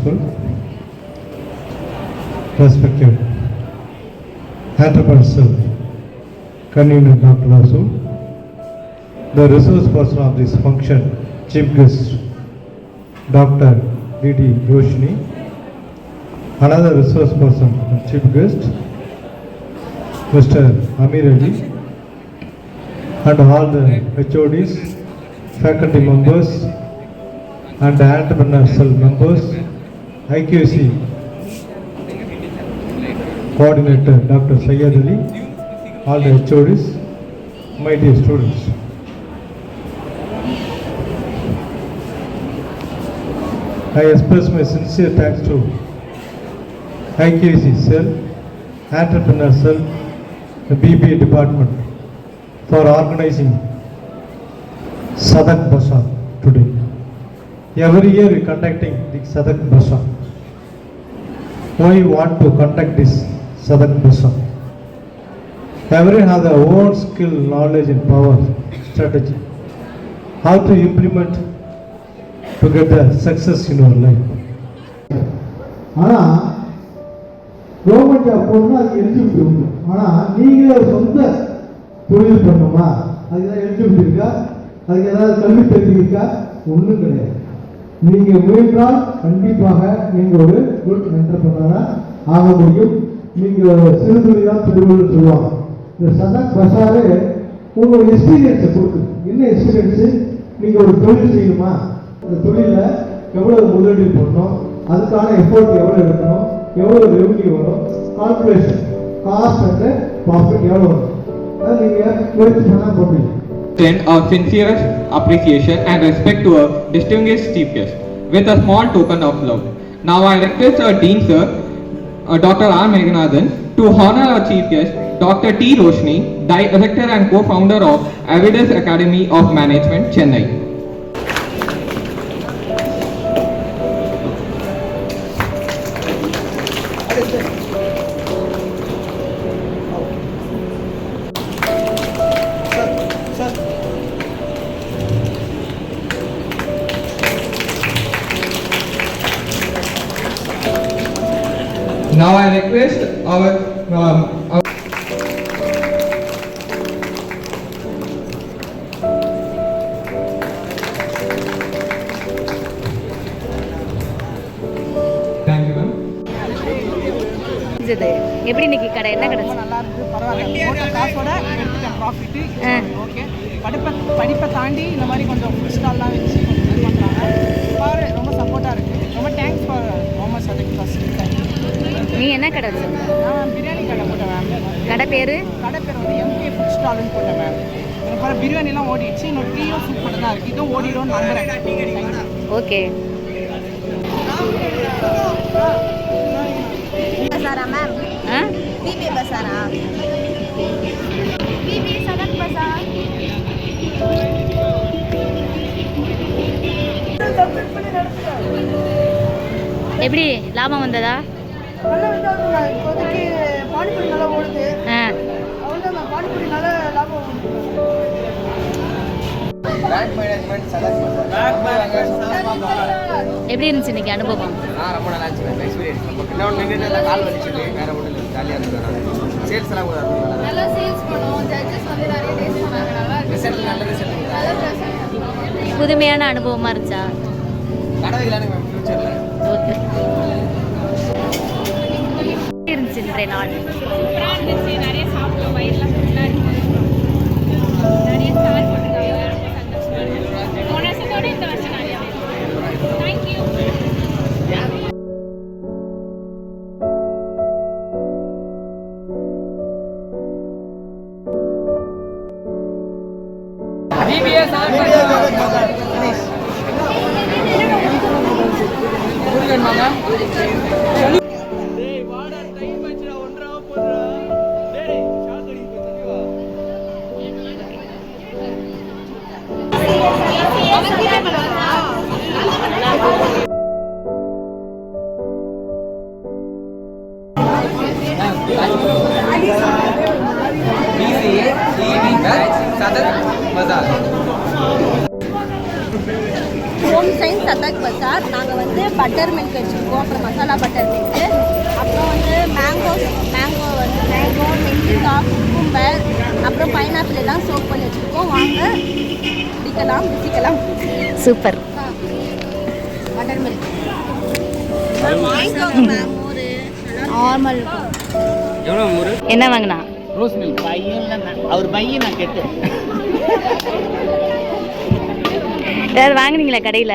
Principal, respected entrepreneurial convener Dr. Vasu, the resource person of this function, Chief Guest Dr. D.D. Roshni, another resource person and Chief Guest Mr. Amir Ali, and all the HODs, faculty members and the entrepreneurial members, IQC coordinator Dr. Syed Ali, all the HODs, my dear students. I express my sincere thanks to IQC cell, entrepreneur cell, the BBA department for organizing Sadak Bazaar today. Every year we conducting the Sadak Bazaar. Why we want to conduct this Sadak Bazaar? Everyone has their own skill, knowledge and power, strategy. How to implement to get the success in our life. ஆனால் government job போகணும்னா அதுக்கு eligibility உண்டு. ஆனால் நீங்களே ஒரு சொந்த தொழில் பண்ணணுமா, அதுக்கு ஏதாவது எலிஜிபிலிட்டி இருக்கா, அதுக்கு ஏதாவது கல்வி தகுதி இருக்கா? ஒன்றும் கிடையாது. நீங்கள் முயன்றால் கண்டிப்பாக நீங்கள் ஒரு குட் என்டர்பிரனராக ஆக முடியும். நீங்கள் சிறு தொழிலாக திருவள்ளுவர் சொல்லுவாங்க. இந்த சதக் பசாரே உங்களோட எக்ஸ்பீரியன்ஸை கொடுக்குது. என்ன எக்ஸ்பீரியன்ஸு? நீங்கள் ஒரு தொழில் செய்யணுமா, அந்த தொழிலில் எவ்வளோ முதலீடு பண்ணணும், அதுக்கான எஃபோர்ட் எவ்வளோ எடுக்கணும், எவ்வளோ ரெவன்யூ வரும், கால்குலேஷன் காஸ்ட் அண்ட் ப்ராஃபிட் எவ்வளோ வரும், அதை நீங்கள் முயற்சி பண்ணால் போகிறீங்க. Extend our sincerest appreciation and respect to our distinguished chief guest with a small token of love. Now I request our Dean Sir, Dr. R. Meghanathan, to honor our chief guest, Dr. T. Roshni, Director and co-founder of Avidas Academy of Management, Chennai. Now I request our Thank you, ma'am. எப்படி இன்னைக்கு கடை என்ன கடை? நல்லா இருக்கு, பரவாயில்ல. போட்ட காசோட எடுத்துட்டேன் ப்ராஃபிட். ஓகே, படிப்பை தாண்டி இந்த மாதிரி கொஞ்சம் ஃபுட் ஸ்டால்லாம் வச்சு கொஞ்சம் இது பண்ணுறாங்க. பாரு ரொம்ப சப்போர்ட்டாக இருக்குது. ரொம்ப thanks for Mohammed Sadiq first. நீ என்ன கடை வச்சுருந்த? நான் பிரியாணி கடை போட்டேன் மேம். கடை பேர் வந்து எம்கே ஃபுட் ஸ்டால்னு போட்டேன் மேம். எனக்கு பாரு பிரியாணிலாம் ஓடிடுச்சு, இன்னும் டீயும் சூப்பர் தான் இருக்குது. இதுவும் ஓடிடும்னு நம்புறேன். Okay. பசாரா ma'am? BP பசாரா? BP Sadak பசார். எப்படி லாபம் வந்ததா? நல்லா வந்தாங்க. இப்போதைக்கு பானிபூரி நல்லா ஓடுது. அவ்வளோதான், பானிபூரி நல்லா லாபம் ஓடுது. எப்படி இருந்துச்சு இன்னைக்கு அனுபவம்? ரொம்ப நல்லா இருந்துச்சு எக்ஸ்பீரியன்ஸ். இன்னொன்று நின்றுட்டு கால் வலிச்சுட்டு வேறு ஒன்றும் இல்லை, ஜாலியாக இருந்தது. சேல்ஸ் எல்லாம் கூட நல்லா சேல்ஸ் பண்ணோம். ஜட்ஜஸ் வந்து நிறைய டேஸ்ட் பண்ணாங்க. நல்லா ரிசல்ட் நல்ல ரிசல்ட். புதுமையான அனுபவமா இருந்துச்சா? கடை வைக்கலான்னு மேம் ஃபியூச்சரில். ஓகே. இருந்துச்சு இன்றைய நாள்? சூப்பராக இருந்துச்சு. நிறைய சாப்பிட்டோம். வயிறுலாம் ஃபுல்லாக இருக்குது. நிறைய ஸ்டார் போட்டுருக்காங்க. ரொம்ப சந்தோஷமாக இருக்குது. போன வருஷத்தோட இந்த வருஷம் நிறைய. Thank you. Sadak Bazaar. Home science Sadak Bazaar. நாங்கள் வந்து பட்டர் மில்க் வச்சுருக்கோம், அப்புறம் மசாலா பட்டர் மில்க்கு, அப்புறம் வந்து மேங்கோ வந்து மேங்கோ, நெல்லிக்காய், குக்கும்பர், அப்புறம் பைனாப்பிள் எல்லாம் சோக் பண்ணி வச்சுருக்கோம். வாங்க விசிக்கலாம். சூப்பர். பட்டர் மில்க் வாங்கிக்கோங்க மேம். ஒரு நார்மல் எவ்வளோ ஒரு என்ன வாங்கினா? ரோஸ் மில்க் அவர் பையன் நான் கேட்டேன். வேறு வாங்குனீங்களா கடையில்?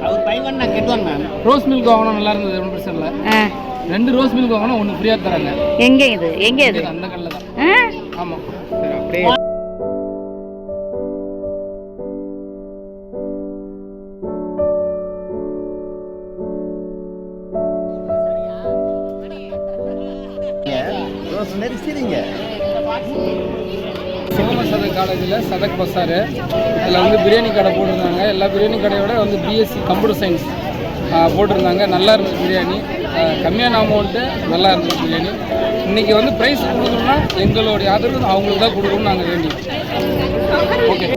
அவர் பையன் நான் கேட்டுவாங்க மேம். ரோஸ் மில்க் வாங்கினா நல்லா இருந்தது, ஒன்றும் பிரச்சனை இல்லை. 2 ரோஸ் மில்க் வாங்கினா 1 ஃப்ரீயாக தராங்க. எங்கே இது? அந்த கடையில் தான். ஆமாம். சரி அப்படியே சோமசதக் காலேஜில் சதக் பசார், அதில் வந்து பிரியாணி கடை போட்டிருந்தாங்க. எல்லா பிரியாணி கடையோட வந்து பிஎஸ்சி கம்ப்யூட்டர் சயின்ஸ் போட்டிருந்தாங்க. நல்லா இருந்தது பிரியாணி, கம்மியான அமௌண்ட்டு, நல்லா இருந்தது பிரியாணி. இன்றைக்கி வந்து ப்ரைஸ் கொடுக்கணும்னா எங்களுடைய ஆதரவு அவங்களுக்கு தான் கொடுக்கணும்னு நாங்கள் வேண்டி. ஓகே.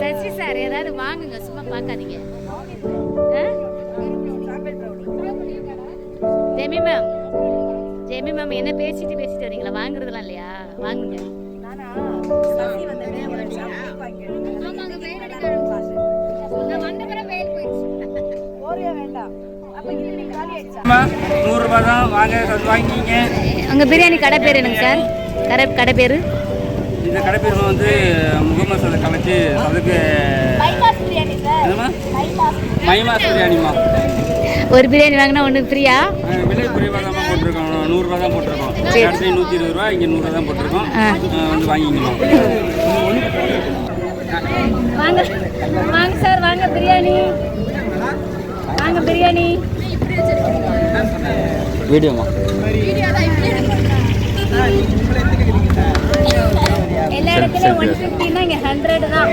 சசி சார் ஏதாவது வாங்குங்க, சும்மா பார்க்காதீங்க. ஜெமி மேம் என்ன பேசிட்டு வரீங்களா? வாங்குறதுலாம் இல்லையா? வாங்குங்க. ₹100 தான் வாங்கிங்க. உங்க பிரியாணி கடை பேர் என்னங்க சார்? கடை பேர்? இந்த கடை பேர் வந்து முகமது சதக் கலைச்சி அதுக்கு மைமாஸ் பிரியாணிமா. ஒரு பிரியாணி வாங்கினா 1 ஃப்ரீயா? விலை குறைவாக தான் போட்டிருக்கோம், ₹100 தான் போட்டிருக்கோம். இடத்துல ₹120, இங்கே ₹100 தான் போட்டிருக்கோம். வந்து வாங்கிக்கணும். வாங்க சார், வாங்க பிரியாணி. வீடியோமா எல்லா இடத்துலையும் 150னா இங்கே 100 தான்.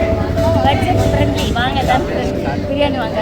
Budget friendly. வாங்க தான் பிரியாணி வாங்க.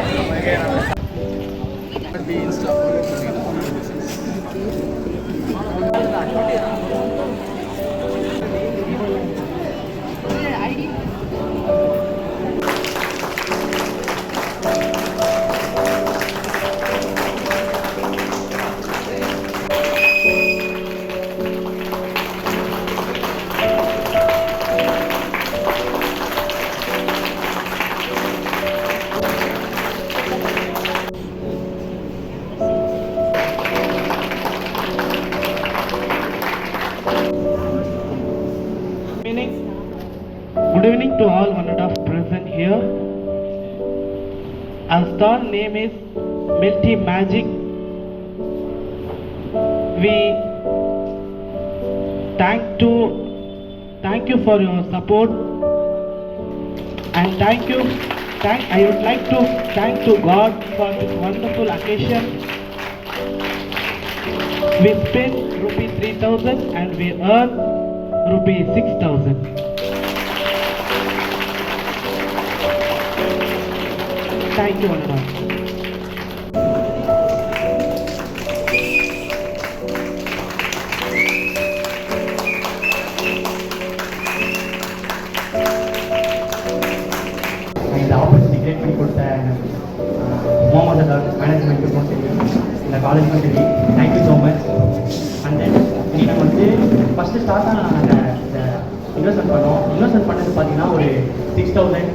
Good evening to all one and half present here. Our stall name is Melty Magic. We thank you for your support, and I would like to thank to God for this wonderful occasion. We spent ₹3,000 and we earned ₹6,000. Thank you, one and all. இந்த opportunity create பண்ணி கொடுத்த முகமது சதக் மேனேஜ்மெண்ட்டுக்கும் சரி, இந்த காலேஜுக்கும் சரி, thank you so much. And then இன்னைக்கு நம்ம வந்து first ஸ்டார்ட்டாக நாங்கள் இந்த இன்வெஸ்ட்மெண்ட் பண்ணோம். இன்வெஸ்ட்மெண்ட் பண்ணது பார்த்தீங்கன்னா ஒரு 6,000,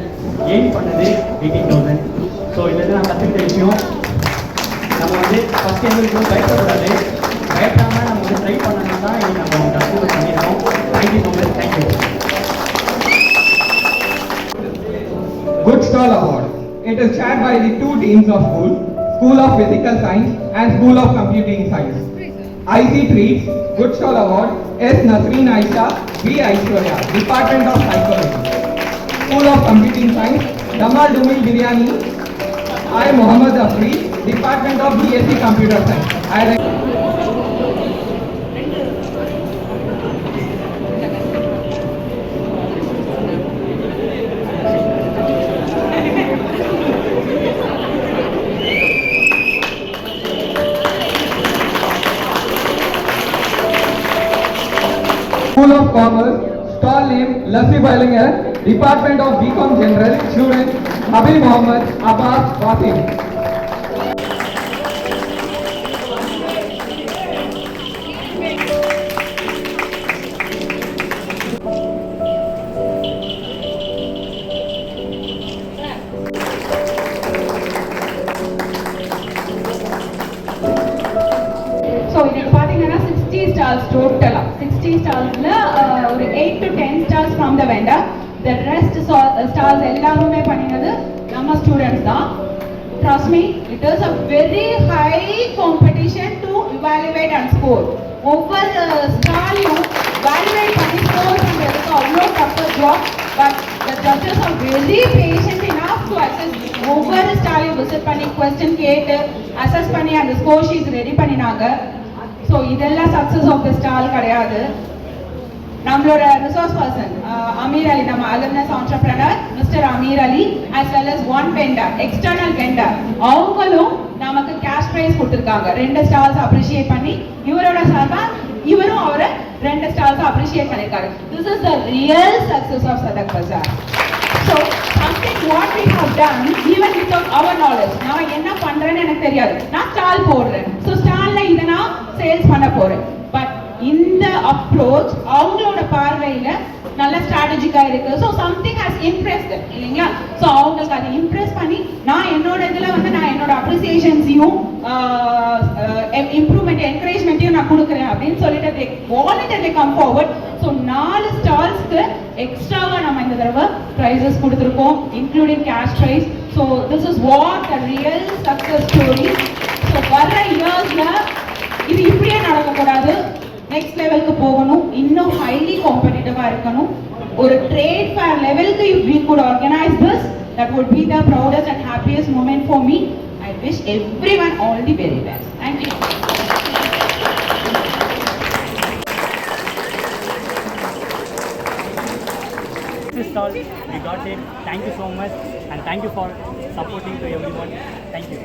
எய்ம் பண்ணது 18,000. ஸோ இதுலேருந்து நான் கற்றுக்கிட்ட விஷயம், நம்ம வந்து ஃபஸ்ட்டு எங்களுக்கு பயப்படக்கூடாது, பயப்படாமல் நம்ம வந்து ட்ரை பண்ணணும்னா தான் இன்னைக்கு நம்ம கற்றுக்கிட்டு பண்ணியிருக்கோம். Thank you so much. Thank you. Good Stall Award. It is chaired by the 2 deans of School of Physical Science and School of Computing Science. IC treats Good Stall Award S. Nasreen Aisha, B. Aishwarya, Department of Psychology. School of Computing Science, Damal Dumil Biryani, I. Muhammad Afri, Department of BSc Computer Science. School of Commerce, stall name Lassi Bailingar, Department of BCom General, student Habib Mohammed Abbas Wasim. So இதுக்கு பார்த்தீங்கன்னா 60 stalls டோட்டலாக 60 ஸ்டால்ஸில் ஒரு 8 to 10 stalls from the vendor the rest stalls எல்லாருமே பண்ணினது நம்ம students தான். Trust me, it is a very high competition to evaluate and score. ஒவ்வொரு ஸ்டாலையும் evaluate பண்ணி score பண்ணுறதுக்கு அவ்வளோ tough job, but the judges are very patient enough to assess. ஒவ்வொரு ஸ்டாலையும் விசிட் பண்ணி கொஸ்டின் கேட்டு அசஸ் பண்ணி அந்த ஸ்கோர் ஷீட் ரெடி பண்ணினாங்க. ஸோ இதெல்லாம் சக்ஸஸ் ஆஃப் த ஸ்டால் கிடையாது. நம்மளோட ரிசோர்ஸ் பர்சன் அமீர் அலி, நம்ம alumnus entrepreneur mister Ameer Ali, as well as one vendor, external vendor, அவங்களும் நமக்கு கேஷ் ப்ரைஸ் கொடுத்துருக்காங்க. 2 ஸ்டால்ஸ் அப்ரிஷியேட் பண்ணி இவரோட சார்பா இவரும் அவரை 2 ஸ்டால்ஸ் அப்ரிஷியேட் பண்ணியிருக்காரு. This is the real success of Sadak Bazaar. So something what we have done even without our knowledge. நான் என்ன பண்றேன்னு எனக்கு தெரியாது, நான் ஸ்டால் போடுறேன். ஸோ ஸ்டால்ல இதை நான் சேல்ஸ் பண்ண போறேன். பட் இந்த அப்ரோச் அவங்களோட பார்வையில நல்ல ஸ்ட்ராட்டஜிக்கா இருக்கு. ஸோ சம்திங் ஹாஸ் இம்ப்ரெஸ்ட் இல்லைங்களா? ஸோ அவங்களுக்கு அதை இம்ப்ரெஸ் பண்ணி நான் என்னோட இதில் வந்து நான் என்னோட அப்ரிசியேஷன்ஸையும் இம்ப்ரூவ்மெண்ட் என்கரேஜ்மெண்ட்டையும் நான் கொடுக்குறேன் அப்படின்னு சொல்லிட்டு வாலண்டியர்லி கம் ஃபார்வர்ட். ஸோ 4 ஸ்டால்ஸ்க்கு எக்ஸ்ட்ராவாக நம்ம இந்த தடவை ப்ரைஸஸ் கொடுத்துருக்கோம், including cash prize. So this is what the real success story. So வர்ற இயர்ஸ்ல இது இப்படியே நடக்கக்கூடாது, நெக்ஸ்ட் லெவலுக்கு போகணும், இன்னும் ஹைலி காம்படிட்டிவா இருக்கணும். ஒரு ட்ரேட் ஃபேர் லெவலுக்கு if we could organize this, that would be the proudest and happiest moment for me. I wish everyone all the very best. Thank you. This is all we got it. Thank you so much, and thank you for supporting to everyone. Thank you.